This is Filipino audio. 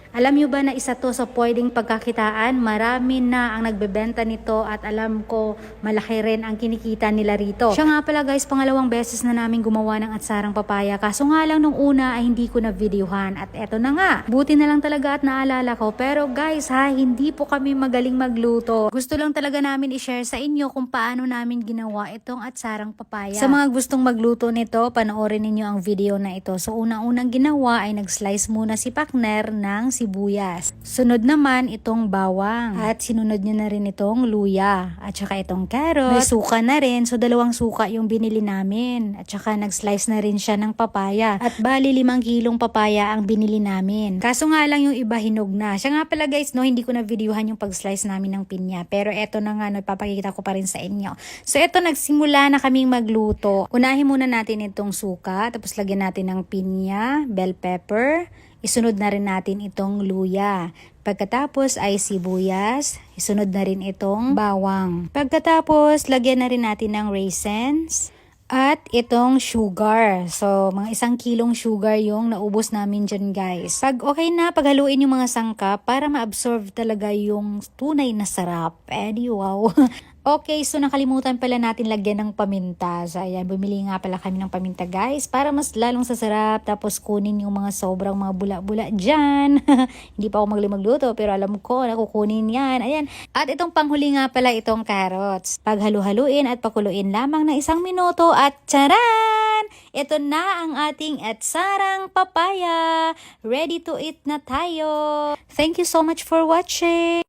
Alam nyo ba na isa to sa pwedeng pagkakitaan? Marami na ang nagbebenta nito at alam ko malaki rin ang kinikita nila rito. Siya nga pala guys, pangalawang beses na namin gumawa ng atsarang papaya. Kaso nga lang nung una ay hindi ko na videohan at eto na nga. Buti na lang talaga at naalala ko. Pero guys ha, hindi po kami magaling magluto. Gusto lang talaga namin i-share sa inyo kung paano namin ginawa itong atsarang papaya. Sa mga gustong magluto nito, panoorin ninyo ang video na ito. So unang-unang ginawa ay nag-slice muna si partner ng sibuyas. Sunod naman itong bawang. At sinunod niya na rin itong luya. At saka itong carrot. May suka na rin. So 2 suka yung binili namin. At saka nag-slice na rin siya ng papaya. At bali 5 kilong papaya ang binili namin. Kaso nga lang yung iba hinog na. Siya nga pala guys, no, hindi ko na videohan yung pag-slice namin ng pinya. Pero eto na nga, no, ipapakita ko pa rin sa inyo. So eto, nagsimula na kaming magluto. Unahin muna natin itong suka. Tapos lagyan natin ng pinya, bell pepper. Isunod na rin natin itong luya. Pagkatapos ay sibuyas. Isunod na rin itong bawang. Pagkatapos, lagyan na rin natin ng raisins. At itong sugar. So, mga 1 kilong sugar yung naubos namin dyan guys. Pag okay na, paghaluin yung mga sangkap para ma-absorb talaga yung tunay na sarap. Wow. Okay, so nakalimutan pala natin lagyan ng paminta. So ayan, bumili nga pala kami ng paminta guys para mas lalong sasarap. Tapos kunin yung mga sobrang mga bula-bula dyan. Hindi pa ako magaling magluto pero alam ko na kukunin yan. Ayan. At itong panghuli nga pala itong carrots. Paghalu-haluin at pakuluin lamang na 1 minuto at tsaran! Ito na ang ating atsarang papaya. Ready to eat na tayo. Thank you so much for watching.